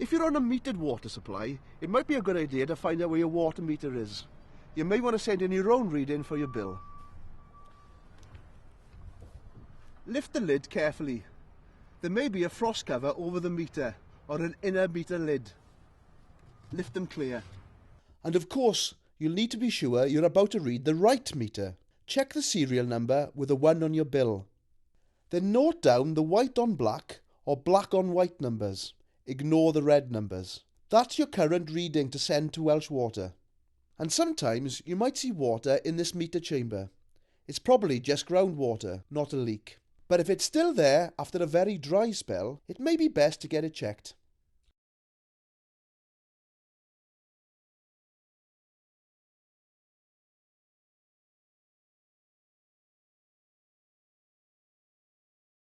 If you're on a metered water supply, it might be a good idea to find out where your water meter is. You may want to send in your own reading for your bill. Lift the lid carefully. There may be a frost cover over the meter or an inner meter lid. Lift them clear. And of course, you'll need to be sure you're about to read the right meter. Check the serial number with the 1 on your bill. Then note down the white on black or black on white numbers. Ignore the red numbers. That's your current reading to send to Welsh Water. And sometimes you might see water in this meter chamber. It's probably just groundwater, not a leak. But if it's still there after a very dry spell, it may be best to get it checked.